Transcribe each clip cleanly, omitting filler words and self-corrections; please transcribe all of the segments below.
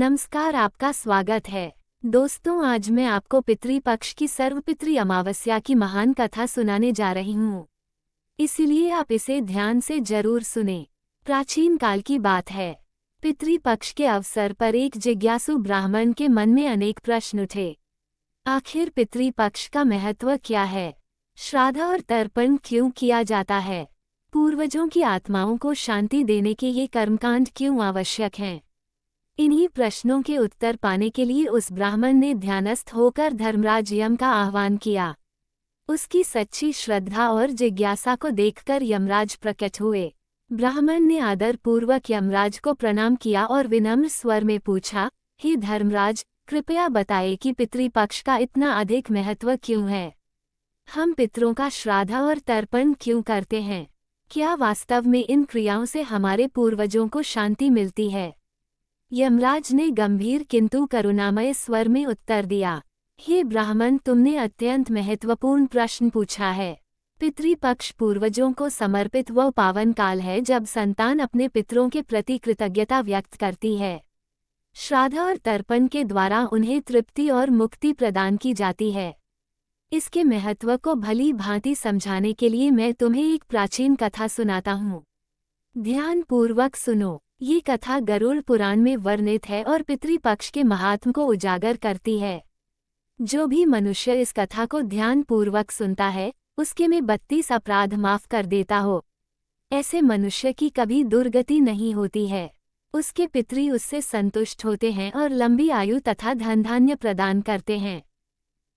नमस्कार, आपका स्वागत है। दोस्तों, आज मैं आपको पितृपक्ष की सर्वपितृ अमावस्या की महान कथा सुनाने जा रही हूँ, इसलिए आप इसे ध्यान से जरूर सुने। प्राचीन काल की बात है। पितृपक्ष के अवसर पर एक जिज्ञासु ब्राह्मण के मन में अनेक प्रश्न उठे। आखिर पितृपक्ष का महत्व क्या है? श्राद्ध और तर्पण क्यों किया जाता है? पूर्वजों की आत्माओं को शांति देने के ये कर्मकांड क्यों आवश्यक हैं? इन्हीं प्रश्नों के उत्तर पाने के लिए उस ब्राह्मण ने ध्यानस्थ होकर धर्मराज यम का आह्वान किया। उसकी सच्ची श्रद्धा और जिज्ञासा को देखकर यमराज प्रकट हुए। ब्राह्मण ने आदर पूर्वक यमराज को प्रणाम किया और विनम्र स्वर में पूछा, हे धर्मराज, कृपया बताएं कि पितृपक्ष का इतना अधिक महत्व क्यों है? हम पितरों का श्राद्ध और तर्पण क्यों करते हैं? क्या वास्तव में इन क्रियाओं से हमारे पूर्वजों को शांति मिलती है? यमराज ने गंभीर किंतु करुणामय स्वर में उत्तर दिया, हे ब्राह्मण, तुमने अत्यंत महत्वपूर्ण प्रश्न पूछा है। पितृपक्ष पूर्वजों को समर्पित वह पावन काल है जब संतान अपने पितरों के प्रति कृतज्ञता व्यक्त करती है। श्राद्ध और तर्पण के द्वारा उन्हें तृप्ति और मुक्ति प्रदान की जाती है। इसके महत्व को भली भांति समझाने के लिए मैं तुम्हें एक प्राचीन कथा सुनाता हूँ। ध्यान पूर्वक सुनो। ये कथा गरुड़ पुराण में वर्णित है और पितृपक्ष के महात्म को उजागर करती है। जो भी मनुष्य इस कथा को ध्यान पूर्वक सुनता है, उसके में 32 अपराध माफ कर देता हो। ऐसे मनुष्य की कभी दुर्गति नहीं होती है। उसके पितृ उससे संतुष्ट होते हैं और लंबी आयु तथा धन धान्य प्रदान करते हैं।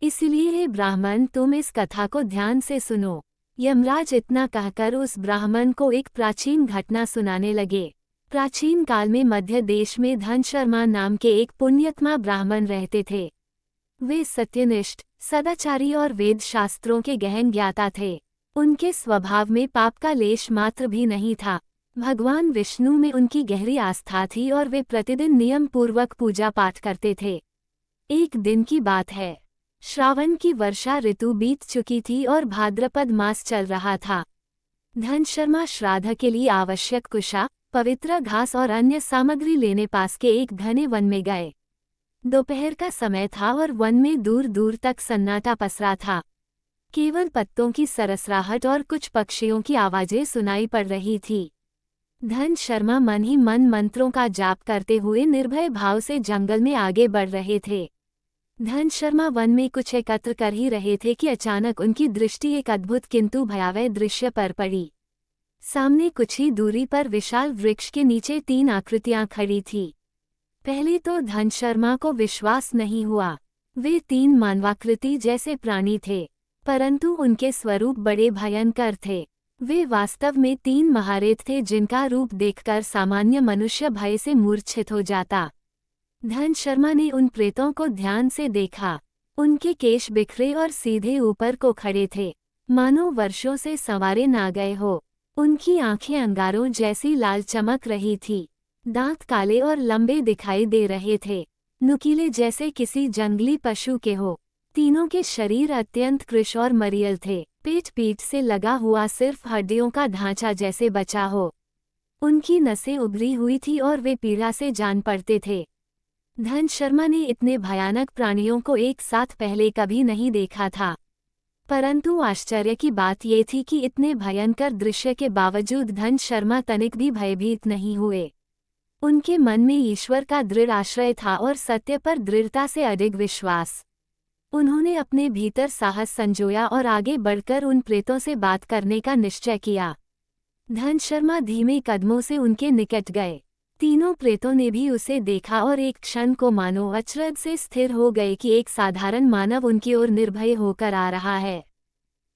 इसलिए हे ब्राह्मण, तुम इस कथा को ध्यान से सुनो। यमराज इतना कहकर उस ब्राह्मण को एक प्राचीन घटना सुनाने लगे। प्राचीन काल में मध्य देश में धनशर्मा नाम के एक पुण्यात्मा ब्राह्मण रहते थे। वे सत्यनिष्ठ, सदाचारी और वेद शास्त्रों के गहन ज्ञाता थे। उनके स्वभाव में पाप का लेश मात्र भी नहीं था। भगवान विष्णु में उनकी गहरी आस्था थी और वे प्रतिदिन नियम पूर्वक पूजा पाठ करते थे। एक दिन की बात है। श्रावण की वर्षा ऋतु बीत चुकी थी और भाद्रपद मास चल रहा था। धनशर्मा श्राद्ध के लिए आवश्यक कुशा, पवित्र घास और अन्य सामग्री लेने पास के एक घने वन में गए। दोपहर का समय था और वन में दूर दूर तक सन्नाटा पसरा था। केवल पत्तों की सरसराहट और कुछ पक्षियों की आवाजें सुनाई पड़ रही थी। धनशर्मा मन ही मन मंत्रों का जाप करते हुए निर्भय भाव से जंगल में आगे बढ़ रहे थे। धनशर्मा वन में कुछ एकत्र कर ही रहे थे कि अचानक उनकी दृष्टि एक अद्भुत किंतु भयावह दृश्य पर पड़ी। सामने कुछ ही दूरी पर विशाल वृक्ष के नीचे 3 आकृतियां खड़ी थीं। पहले तो धनशर्मा को विश्वास नहीं हुआ। वे 3 मानवाकृति जैसे प्राणी थे, परंतु उनके स्वरूप बड़े भयंकर थे। वे वास्तव में 3 महारेत थे जिनका रूप देखकर सामान्य मनुष्य भय से मूर्छित हो जाता। धनशर्मा ने उन प्रेतों को ध्यान से देखा। उनके केश बिखरे और सीधे ऊपर को खड़े थे, मानो वर्षों से संवारे ना गए हो। उनकी आंखें अंगारों जैसी लाल चमक रही थी। दांत काले और लंबे दिखाई दे रहे थे, नुकीले जैसे किसी जंगली पशु के हो। तीनों के शरीर अत्यंत कृश और मरियल थे। पेट पीठ से लगा हुआ सिर्फ हड्डियों का ढांचा जैसे बचा हो। उनकी नसें उभरी हुई थी और वे पीड़ा से जान पड़ते थे। धनशर्मा ने इतने भयानक प्राणियों को एक साथ पहले कभी नहीं देखा था, परंतु आश्चर्य की बात ये थी कि इतने भयंकर दृश्य के बावजूद धनशर्मा तनिक भी भयभीत नहीं हुए। उनके मन में ईश्वर का दृढ़ आश्रय था और सत्य पर दृढ़ता से अडिग विश्वास। उन्होंने अपने भीतर साहस संजोया और आगे बढ़कर उन प्रेतों से बात करने का निश्चय किया। धनशर्मा धीमे कदमों से उनके निकट गए। तीनों प्रेतों ने भी उसे देखा और एक क्षण को मानो अचरज से स्थिर हो गए कि एक साधारण मानव उनकी ओर निर्भय होकर आ रहा है।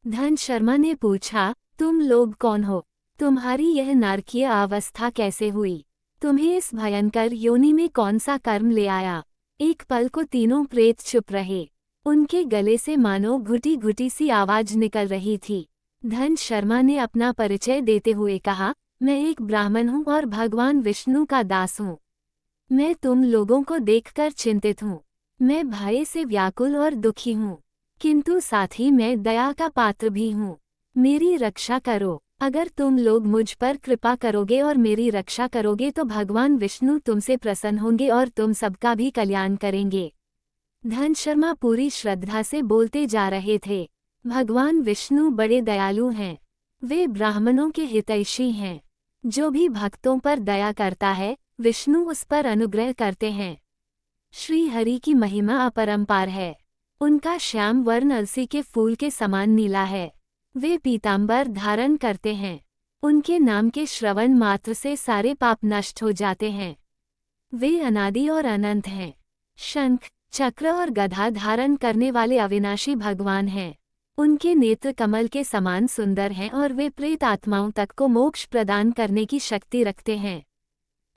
धनशर्मा ने पूछा, तुम लोग कौन हो? तुम्हारी यह नारकीय अवस्था कैसे हुई? तुम्हें इस भयंकर योनि में कौन सा कर्म ले आया? एक पल को तीनों प्रेत चुप रहे। उनके गले से मानो घुटी घुटी सी आवाज निकल रही थी। धनशर्मा ने अपना परिचय देते हुए कहा, मैं एक ब्राह्मण हूँ और भगवान विष्णु का दास हूँ। मैं तुम लोगों को देखकर चिंतित हूँ। मैं भय से व्याकुल और दुखी हूँ, किंतु साथ ही मैं दया का पात्र भी हूँ। मेरी रक्षा करो। अगर तुम लोग मुझ पर कृपा करोगे और मेरी रक्षा करोगे तो भगवान विष्णु तुमसे प्रसन्न होंगे और तुम सबका भी कल्याण करेंगे। धन शर्मा पूरी श्रद्धा से बोलते जा रहे थे। भगवान विष्णु बड़े दयालु हैं। वे ब्राह्मणों के हितैषी हैं। जो भी भक्तों पर दया करता है विष्णु उस पर अनुग्रह करते हैं। श्री हरि की महिमा अपरंपार है। उनका श्याम वर्ण अलसी के फूल के समान नीला है। वे पीतांबर धारण करते हैं। उनके नाम के श्रवण मात्र से सारे पाप नष्ट हो जाते हैं। वे अनादि और अनंत हैं। शंख चक्र और गदा धारण करने वाले अविनाशी भगवान हैं। उनके नेत्र कमल के समान सुंदर हैं और वे प्रेत आत्माओं तक को मोक्ष प्रदान करने की शक्ति रखते हैं।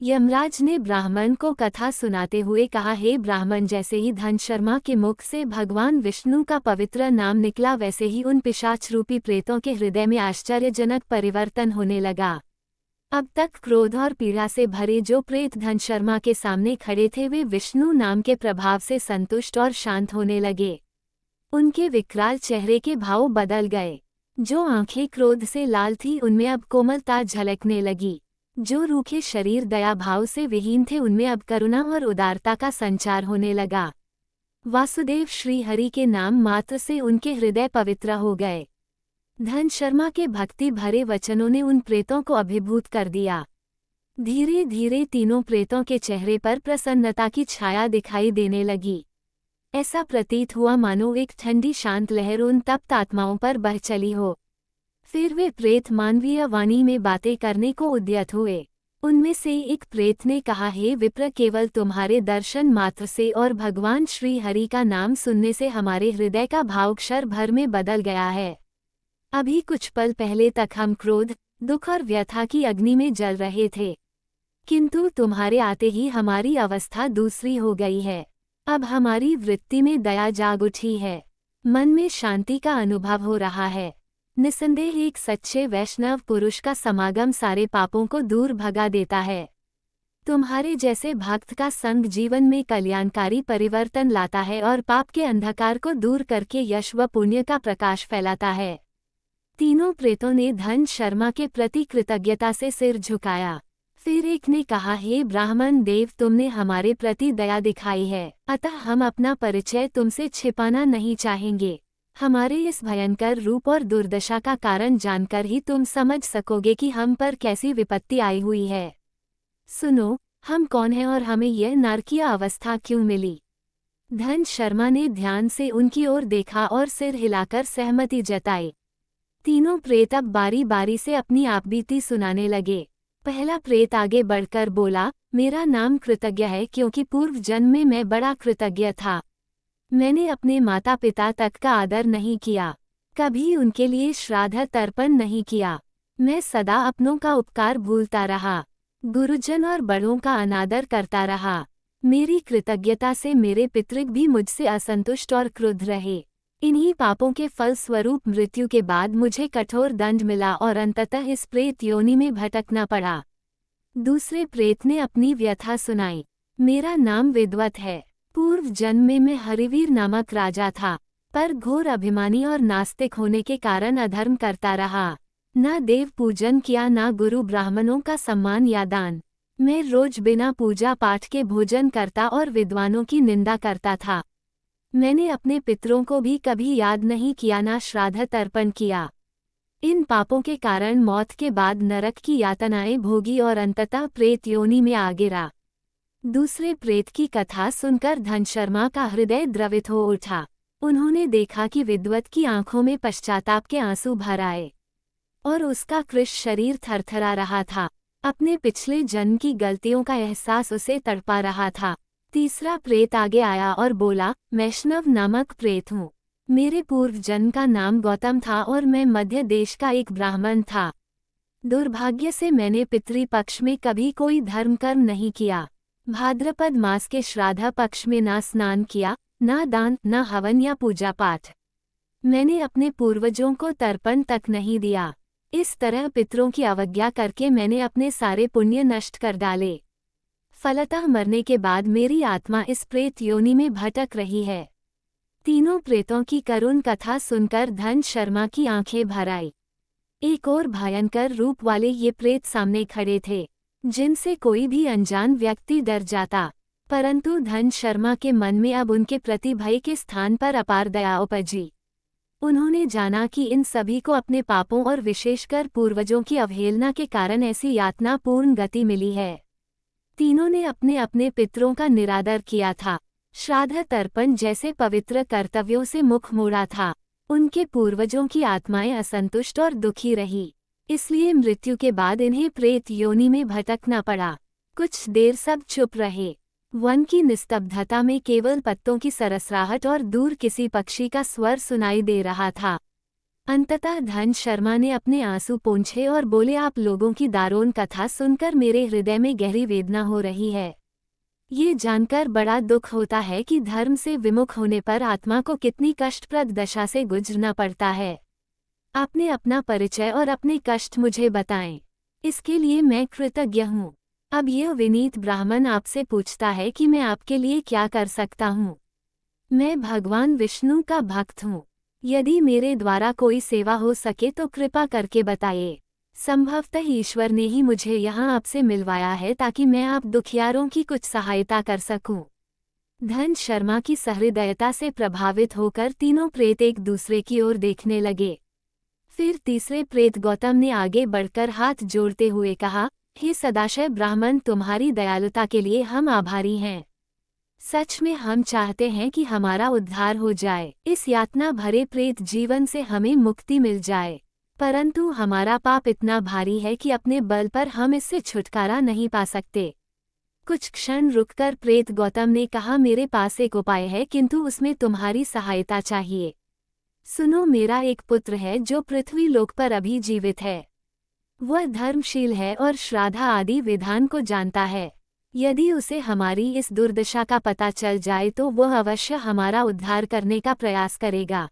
यमराज ने ब्राह्मण को कथा सुनाते हुए कहा, हे ब्राह्मण, जैसे ही धन शर्मा के मुख से भगवान विष्णु का पवित्र नाम निकला वैसे ही उन पिशाच रूपी प्रेतों के हृदय में आश्चर्यजनक परिवर्तन होने लगा। अब तक क्रोध और पीड़ा से भरे जो प्रेत धन शर्मा के सामने खड़े थे वे विष्णु नाम के प्रभाव से संतुष्ट और शांत होने लगे। उनके विकराल चेहरे के भाव बदल गए। जो आंखें क्रोध से लाल थी उनमें अब कोमलता झलकने लगी। जो रूखे शरीर दया भाव से विहीन थे उनमें अब करुणा और उदारता का संचार होने लगा। वासुदेव श्री हरि के नाम मात्र से उनके हृदय पवित्र हो गए। धन शर्मा के भक्ति भरे वचनों ने उन प्रेतों को अभिभूत कर दिया। धीरे धीरे तीनों प्रेतों के चेहरे पर प्रसन्नता की छाया दिखाई देने लगी। ऐसा प्रतीत हुआ मानो एक ठंडी शांत लहर उन तप्त आत्माओं पर बह चली हो। फिर वे प्रेत मानवीय वाणी में बातें करने को उद्यत हुए। उनमें से एक प्रेत ने कहा, हे विप्र, केवल तुम्हारे दर्शन मात्र से और भगवान श्री हरि का नाम सुनने से हमारे हृदय का भाव क्षर भर में बदल गया है। अभी कुछ पल पहले तक हम क्रोध, दुख और व्यथा की अग्नि में जल रहे थे, किंतु तुम्हारे आते ही हमारी अवस्था दूसरी हो गई है। अब हमारी वृत्ति में दया जाग उठी है। मन में शांति का अनुभव हो रहा है। निसंदेह एक सच्चे वैष्णव पुरुष का समागम सारे पापों को दूर भगा देता है। तुम्हारे जैसे भक्त का संग जीवन में कल्याणकारी परिवर्तन लाता है और पाप के अंधकार को दूर करके यश व पुण्य का प्रकाश फैलाता है। तीनों प्रेतों ने धन शर्मा के प्रति कृतज्ञता से सिर झुकाया। फिर एक ने कहा, हे ब्राह्मण देव, तुमने हमारे प्रति दया दिखाई है, अतः हम अपना परिचय तुमसे छिपाना नहीं चाहेंगे। हमारे इस भयंकर रूप और दुर्दशा का कारण जानकर ही तुम समझ सकोगे कि हम पर कैसी विपत्ति आई हुई है। सुनो, हम कौन हैं और हमें यह नरकीय अवस्था क्यों मिली? धन शर्मा ने ध्यान से उनकी ओर देखा और सिर हिलाकर सहमति जताई। तीनों प्रेत अब बारी बारी से अपनी आपबीती सुनाने लगे। पहला प्रेत आगे बढ़कर बोला, मेरा नाम कृतज्ञ है क्योंकि पूर्व जन्म में मैं बड़ा कृतज्ञ था। मैंने अपने माता पिता तक का आदर नहीं किया, कभी उनके लिए श्राद्ध तर्पण नहीं किया। मैं सदा अपनों का उपकार भूलता रहा, गुरुजन और बड़ों का अनादर करता रहा। मेरी कृतज्ञता से मेरे पितृग भी मुझसे असंतुष्ट और क्रुद्ध रहे। इन्हीं पापों के फल स्वरूप मृत्यु के बाद मुझे कठोर दंड मिला और अंततः इस प्रेत योनि में भटकना पड़ा। दूसरे प्रेत ने अपनी व्यथा सुनाई। मेरा नाम विद्वत है। पूर्व जन्म में मैं हरिवीर नामक राजा था, पर घोर अभिमानी और नास्तिक होने के कारण अधर्म करता रहा। न देव पूजन किया, न गुरु ब्राह्मणों का सम्मान या दान। मैं रोज बिना पूजा पाठ के भोजन करता और विद्वानों की निंदा करता था। मैंने अपने पितरों को भी कभी याद नहीं किया, न श्राद्ध तर्पण किया। इन पापों के कारण मौत के बाद नरक की यातनाएं भोगी और अंततः प्रेत योनि में आ गिरा। दूसरे प्रेत की कथा सुनकर धन शर्मा का हृदय द्रवित हो उठा। उन्होंने देखा कि विद्वत की आंखों में पश्चाताप के आंसू भर आए और उसका कृश शरीर थरथरा रहा था। अपने पिछले जन्म की गलतियों का एहसास उसे तड़पा रहा था। तीसरा प्रेत आगे आया और बोला, वैष्णव नामक प्रेत हूँ। मेरे पूर्व जन्म का नाम गौतम था और मैं मध्य देश का एक ब्राह्मण था। दुर्भाग्य से मैंने पितृपक्ष में कभी कोई धर्म कर्म नहीं किया। भाद्रपद मास के श्राद्ध पक्ष में ना स्नान किया, ना दान, ना हवन या पूजा पाठ। मैंने अपने पूर्वजों को तर्पण तक नहीं दिया। इस तरह पितरों की अवज्ञा करके मैंने अपने सारे पुण्य नष्ट कर डाले। फलतः मरने के बाद मेरी आत्मा इस प्रेत योनि में भटक रही है। तीनों प्रेतों की करुण कथा सुनकर धन शर्मा की आंखें भर आई। एक और भयंकर रूप वाले ये प्रेत सामने खड़े थे, जिनसे कोई भी अनजान व्यक्ति डर जाता। परंतु धन शर्मा के मन में अब उनके प्रति भय के स्थान पर अपार दया उपजी। उन्होंने जाना कि इन सभी को अपने पापों और विशेषकर पूर्वजों की अवहेलना के कारण ऐसी यातनापूर्ण गति मिली है। तीनों ने अपने अपने पितरों का निरादर किया था, श्राद्ध तर्पण जैसे पवित्र कर्तव्यों से मुख मोड़ा था। उनके पूर्वजों की आत्माएं असंतुष्ट और दुखी रही, इसलिए मृत्यु के बाद इन्हें प्रेत योनि में भटकना पड़ा। कुछ देर सब चुप रहे। वन की निस्तब्धता में केवल पत्तों की सरसराहट और दूर किसी पक्षी का स्वर सुनाई दे रहा था। अंततः धन शर्मा ने अपने आंसू पोंछे और बोले, आप लोगों की दारुण कथा सुनकर मेरे हृदय में गहरी वेदना हो रही है। ये जानकर बड़ा दुख होता है कि धर्म से विमुख होने पर आत्मा को कितनी कष्टप्रद दशा से गुजरना पड़ता है। आपने अपना परिचय और अपने कष्ट मुझे बताएं, इसके लिए मैं कृतज्ञ हूँ। अब यह विनीत ब्राह्मण आपसे पूछता है कि मैं आपके लिए क्या कर सकता हूँ। मैं भगवान विष्णु का भक्त हूँ। यदि मेरे द्वारा कोई सेवा हो सके तो कृपा करके बताइए। संभवतः ईश्वर ने ही मुझे यहाँ आपसे मिलवाया है ताकि मैं आप दुखियारों की कुछ सहायता कर सकूं। धन शर्मा की सहृदयता से प्रभावित होकर तीनों प्रेत एक दूसरे की ओर देखने लगे। फिर तीसरे प्रेत गौतम ने आगे बढ़कर हाथ जोड़ते हुए कहा, हे सदाशय ब्राह्मण, तुम्हारी दयालुता के लिए हम आभारी हैं। सच में हम चाहते हैं कि हमारा उद्धार हो जाए, इस यातना भरे प्रेत जीवन से हमें मुक्ति मिल जाए। परंतु हमारा पाप इतना भारी है कि अपने बल पर हम इससे छुटकारा नहीं पा सकते। कुछ क्षण रुककर प्रेत गौतम ने कहा, मेरे पास एक उपाय है, किंतु उसमें तुम्हारी सहायता चाहिए। सुनो, मेरा एक पुत्र है जो पृथ्वी लोक पर अभी जीवित है। वह धर्मशील है और श्राद्ध आदि विधान को जानता है। यदि उसे हमारी इस दुर्दशा का पता चल जाए तो वह अवश्य हमारा उद्धार करने का प्रयास करेगा।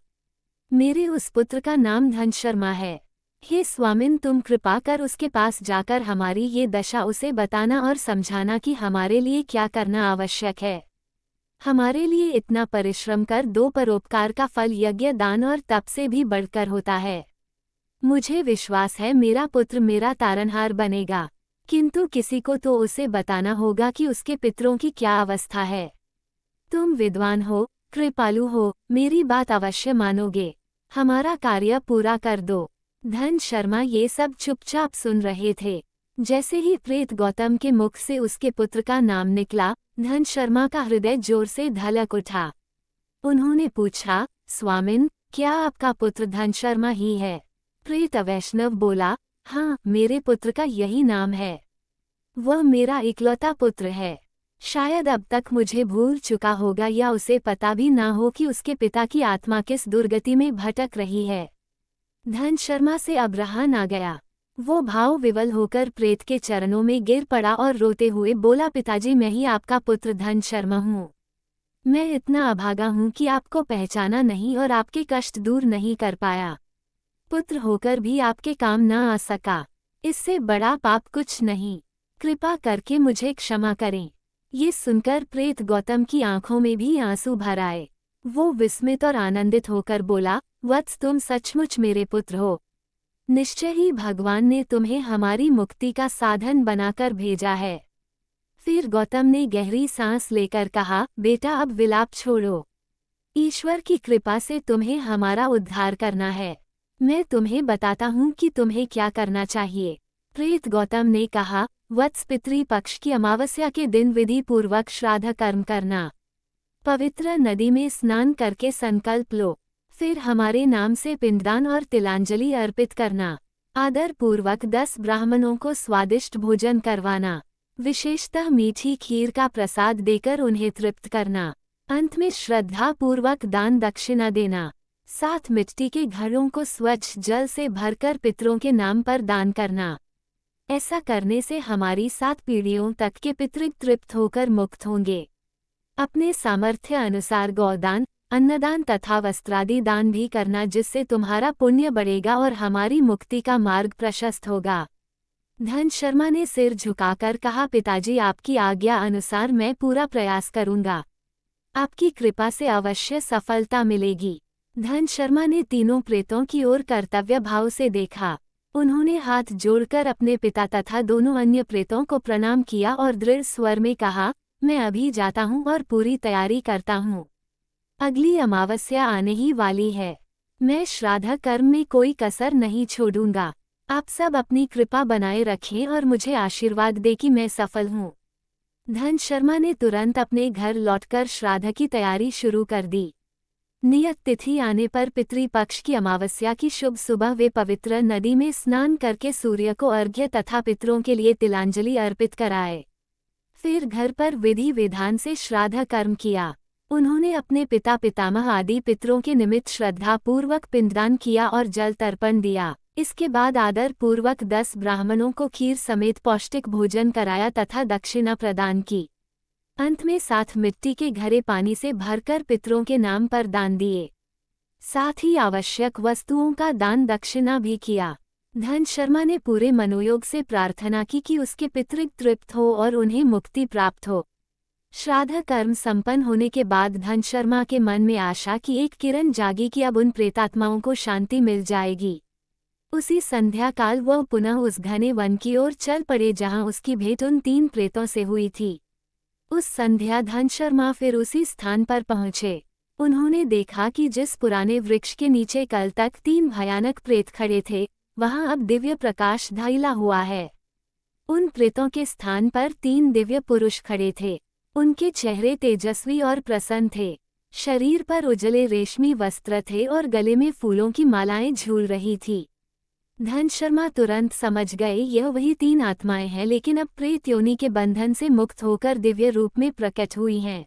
मेरे उस पुत्र का नाम धन शर्मा है। हे स्वामिन, तुम कृपा कर उसके पास जाकर हमारी ये दशा उसे बताना और समझाना कि हमारे लिए क्या करना आवश्यक है। हमारे लिए इतना परिश्रम कर दो परोपकार का फल यज्ञ, दान और तप से भी बढ़कर होता है। मुझे विश्वास है मेरा पुत्र मेरा तारनहार बनेगा, किंतु किसी को तो उसे बताना होगा कि उसके पितरों की क्या अवस्था है। तुम विद्वान हो, कृपालु हो, मेरी बात अवश्य मानोगे। हमारा कार्य पूरा कर दो। धन शर्मा ये सब चुपचाप सुन रहे थे। जैसे ही प्रेत गौतम के मुख से उसके पुत्र का नाम निकला, धन शर्मा का हृदय जोर से धड़क उठा। उन्होंने पूछा, स्वामिन, क्या आपका पुत्र धन शर्मा ही है? प्रेत वैष्णव बोला, हाँ, मेरे पुत्र का यही नाम है। वह मेरा इकलौता पुत्र है। शायद अब तक मुझे भूल चुका होगा या उसे पता भी ना हो कि उसके पिता की आत्मा किस दुर्गति में भटक रही है। धन शर्मा से अब रहा ना गया। वो भाव विवल होकर प्रेत के चरणों में गिर पड़ा और रोते हुए बोला, पिताजी, मैं ही आपका पुत्र धन शर्मा हूँ। मैं इतना अभागा हूँ कि आपको पहचाना नहीं और आपके कष्ट दूर नहीं कर पाया। पुत्र होकर भी आपके काम न आ सका। इससे बड़ा पाप कुछ नहीं। कृपा करके मुझे क्षमा करें। ये सुनकर प्रेत गौतम की आंखों में भी आंसू भर आए। वो विस्मित और आनंदित होकर बोला, वत्स, तुम सचमुच मेरे पुत्र हो। निश्चय ही भगवान ने तुम्हें हमारी मुक्ति का साधन बनाकर भेजा है। फिर गौतम ने गहरी सांस लेकर कहा, बेटा, अब विलाप छोड़ो। ईश्वर की कृपा से तुम्हें हमारा उद्धार करना है। मैं तुम्हें बताता हूँ कि तुम्हें क्या करना चाहिए। प्रेत गौतम ने कहा, वत्स, पितृ पक्ष की अमावस्या के दिन विधि पूर्वक श्राद्ध कर्म करना। पवित्र नदी में स्नान करके संकल्प लो। फिर हमारे नाम से पिंडदान और तिलांजलि अर्पित करना। आदर पूर्वक 10 ब्राह्मणों को स्वादिष्ट भोजन करवाना। विशेषतः मीठी खीर का प्रसाद देकर उन्हें तृप्त करना। अंत में श्रद्धा पूर्वक दान दक्षिणा देना। 7 मिट्टी के घड़ों को स्वच्छ जल से भरकर पितरों के नाम पर दान करना। ऐसा करने से हमारी 7 पीढ़ियों तक के पितृ तृप्त होकर मुक्त होंगे। अपने सामर्थ्य अनुसार गौदान, अन्नदान तथा वस्त्रादि दान भी करना, जिससे तुम्हारा पुण्य बढ़ेगा और हमारी मुक्ति का मार्ग प्रशस्त होगा। धन शर्मा ने सिर झुकाकर कहा, पिताजी, आपकी आज्ञा अनुसार मैं पूरा प्रयास करूंगा। आपकी कृपा से अवश्य सफलता मिलेगी। धन शर्मा ने तीनों प्रेतों की ओर कर्तव्य भाव से देखा। उन्होंने हाथ जोड़कर अपने पिता तथा दोनों अन्य प्रेतों को प्रणाम किया और दृढ़ स्वर में कहा, मैं अभी जाता हूँ और पूरी तैयारी करता हूँ। अगली अमावस्या आने ही वाली है। मैं श्राद्ध कर्म में कोई कसर नहीं छोड़ूंगा। आप सब अपनी कृपा बनाए रखें और मुझे आशीर्वाद दें कि मैं सफल हूँ। धन शर्मा ने तुरंत अपने घर लौटकर श्राद्ध की तैयारी शुरू कर दी। नियत तिथि आने पर पितृपक्ष की अमावस्या की शुभ सुबह वे पवित्र नदी में स्नान करके सूर्य को अर्घ्य तथा पितरों के लिए तिलांजलि अर्पित कराए। फिर घर पर विधि विधान से श्राद्ध कर्म किया। उन्होंने अपने पिता पितामह आदि पितरों के निमित्त श्रद्धा पूर्वक पिंडदान किया और जल तर्पण दिया। इसके बाद आदर पूर्वक 10 ब्राह्मणों को खीर समेत पौष्टिक भोजन कराया तथा दक्षिणा प्रदान की। अंत में 7 मिट्टी के घड़े पानी से भरकर पितरों के नाम पर दान दिए। साथ ही आवश्यक वस्तुओं का दान दक्षिणा भी किया। धन शर्मा ने पूरे मनोयोग से प्रार्थना की कि उसके पितृ तृप्त हो और उन्हें मुक्ति प्राप्त हो। श्राद्ध कर्म संपन्न होने के बाद धन शर्मा के मन में आशा की एक किरण जागी कि अब उन प्रेतात्माओं को शांति मिल जाएगी। उसी संध्या काल वह पुनः उस घने वन की ओर चल पड़े जहां उसकी भेंट उन 3 प्रेतों से हुई थी। उस संध्या धन शर्मा फिर उसी स्थान पर पहुंचे। उन्होंने देखा कि जिस पुराने वृक्ष के नीचे कल तक 3 भयानक प्रेत खड़े थे, वहां अब दिव्य प्रकाश धैला हुआ है। उन प्रेतों के स्थान पर 3 दिव्य पुरुष खड़े थे। उनके चेहरे तेजस्वी और प्रसन्न थे। शरीर पर उजले रेशमी वस्त्र थे और गले में फूलों की मालाएं झूल रही थी। धन शर्मा तुरंत समझ गए यह वही 3 आत्माएं हैं, लेकिन अब प्रेत योनि के बंधन से मुक्त होकर दिव्य रूप में प्रकट हुई हैं।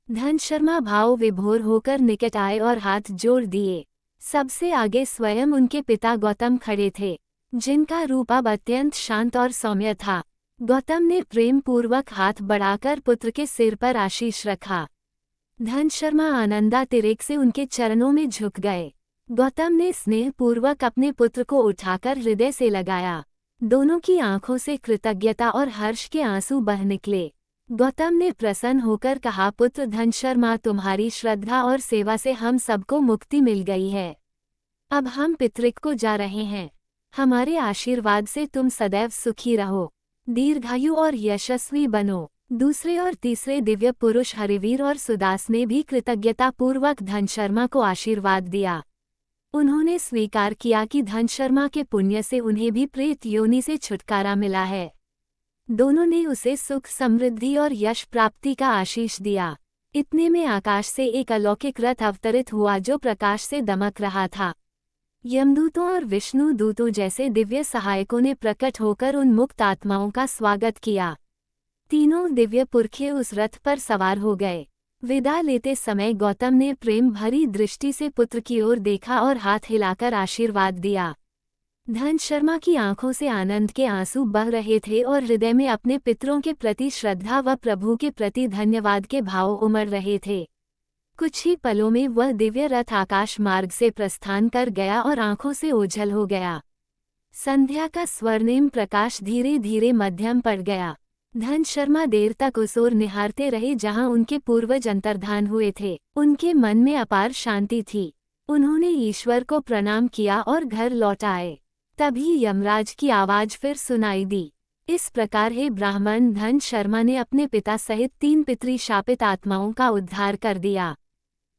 धन शर्मा भाव विभोर होकर निकट आए और हाथ जोड़ दिए। सबसे आगे स्वयं उनके पिता गौतम खड़े थे, जिनका रूप अब अत्यंत शांत और सौम्य था। गौतम ने प्रेम पूर्वक हाथ बढ़ाकर पुत्र के सिर पर आशीष रखा। धन शर्मा आनंदातिरेक से उनके चरणों में झुक गए। गौतम ने स्नेहपूर्वक अपने पुत्र को उठाकर हृदय से लगाया। दोनों की आंखों से कृतज्ञता और हर्ष के आंसू बह निकले। गौतम ने प्रसन्न होकर कहा, पुत्र धन शर्मा, तुम्हारी श्रद्धा और सेवा से हम सबको मुक्ति मिल गई है। अब हम पितृक को जा रहे हैं। हमारे आशीर्वाद से तुम सदैव सुखी रहो, दीर्घायु और यशस्वी बनो। दूसरे और तीसरे दिव्य पुरुष हरिवीर और सुदास ने भी कृतज्ञतापूर्वक धन शर्मा को आशीर्वाद दिया। उन्होंने स्वीकार किया कि धन शर्मा के पुण्य से उन्हें भी प्रेत योनि से छुटकारा मिला है। दोनों ने उसे सुख समृद्धि और यश प्राप्ति का आशीष दिया। इतने में आकाश से एक अलौकिक रथ अवतरित हुआ जो प्रकाश से दमक रहा था। यमदूतों और विष्णु दूतों जैसे दिव्य सहायकों ने प्रकट होकर उन मुक्त आत्माओं का स्वागत किया। तीनों दिव्य पुरखे उस रथ पर सवार हो गए। विदा लेते समय गौतम ने प्रेम भरी दृष्टि से पुत्र की ओर देखा और हाथ हिलाकर आशीर्वाद दिया। धन शर्मा की आंखों से आनंद के आंसू बह रहे थे और हृदय में अपने पितरों के प्रति श्रद्धा व प्रभु के प्रति धन्यवाद के भाव उमड़ रहे थे। कुछ ही पलों में वह दिव्य रथ आकाश मार्ग से प्रस्थान कर गया और आंखों से ओझल हो गया। संध्या का स्वर्णिम प्रकाश धीरे धीरे मध्यम पड़ गया। धन शर्मा देर तक उस ओर निहारते रहे जहां उनके पूर्वज अंतर्धान हुए थे। उनके मन में अपार शांति थी। उन्होंने ईश्वर को प्रणाम किया और घर लौट आए। तभी यमराज की आवाज फिर सुनाई दी। इस प्रकार हे ब्राह्मण, धन शर्मा ने अपने पिता सहित 3 पितृशापित आत्माओं का उद्धार कर दिया।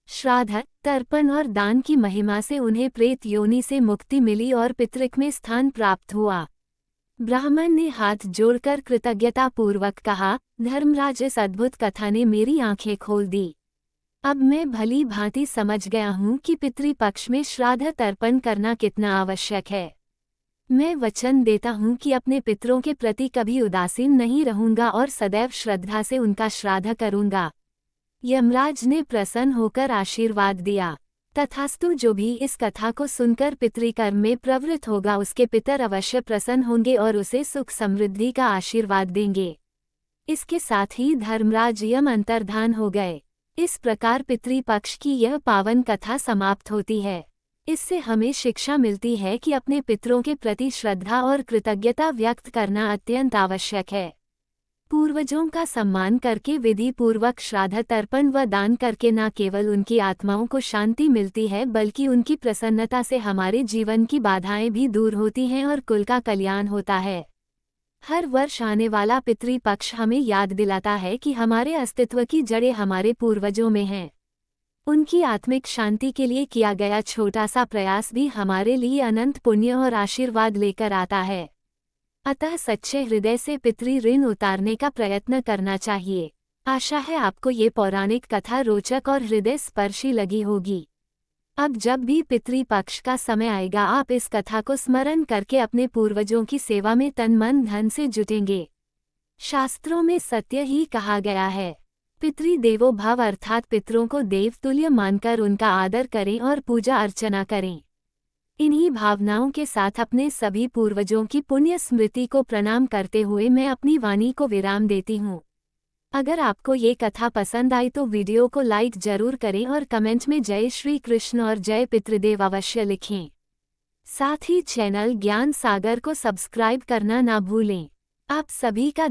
श्राद्ध, तर्पण और दान की महिमा से उन्हें प्रेत योनि से मुक्ति मिली और पितृक में स्थान प्राप्त हुआ। ब्राह्मण ने हाथ जोड़कर कृतज्ञतापूर्वक कहा, धर्मराज, इस अद्भुत कथा ने मेरी आंखें खोल दी। अब मैं भली भांति समझ गया हूँ कि पितृपक्ष में श्राद्ध तर्पण करना कितना आवश्यक है। मैं वचन देता हूँ कि अपने पितरों के प्रति कभी उदासीन नहीं रहूंगा और सदैव श्रद्धा से उनका श्राद्ध करूंगा। यमराज ने प्रसन्न होकर आशीर्वाद दिया। तथास्तु, जो भी इस कथा को सुनकर पितृकर्म में प्रवृत्त होगा उसके पितर अवश्य प्रसन्न होंगे और उसे सुख समृद्धि का आशीर्वाद देंगे। इसके साथ ही धर्मराज यम अंतर्धान हो गए। इस प्रकार पितृपक्ष की यह पावन कथा समाप्त होती है। इससे हमें शिक्षा मिलती है कि अपने पितरों के प्रति श्रद्धा और कृतज्ञता व्यक्त करना अत्यंत आवश्यक है। पूर्वजों का सम्मान करके विधि पूर्वक श्राद्ध तर्पण व दान करके न केवल उनकी आत्माओं को शांति मिलती है बल्कि उनकी प्रसन्नता से हमारे जीवन की बाधाएं भी दूर होती हैं और कुल का कल्याण होता है। हर वर्ष आने वाला पितृपक्ष हमें याद दिलाता है कि हमारे अस्तित्व की जड़ें हमारे पूर्वजों में हैं। उनकी आत्मिक शांति के लिए किया गया छोटा सा प्रयास भी हमारे लिए अनंत पुण्य और आशीर्वाद लेकर आता है। अतः सच्चे हृदय से पितृ ऋण उतारने का प्रयत्न करना चाहिए। आशा है आपको ये पौराणिक कथा रोचक और हृदय स्पर्शी लगी होगी। अब जब भी पितृपक्ष का समय आएगा आप इस कथा को स्मरण करके अपने पूर्वजों की सेवा में तन मन धन से जुटेंगे। शास्त्रों में सत्य ही कहा गया है, पितृदेवो भव, अर्थात पितरों को देवतुल्य मानकर उनका आदर करें और पूजा अर्चना करें। इन्हीं भावनाओं के साथ अपने सभी पूर्वजों की पुण्य स्मृति को प्रणाम करते हुए मैं अपनी वाणी को विराम देती हूँ। अगर आपको ये कथा पसंद आई तो वीडियो को लाइक जरूर करें और कमेंट में जय श्री कृष्ण और जय पितृदेव अवश्य लिखें। साथ ही चैनल ज्ञान सागर को सब्सक्राइब करना ना भूलें। आप सभी का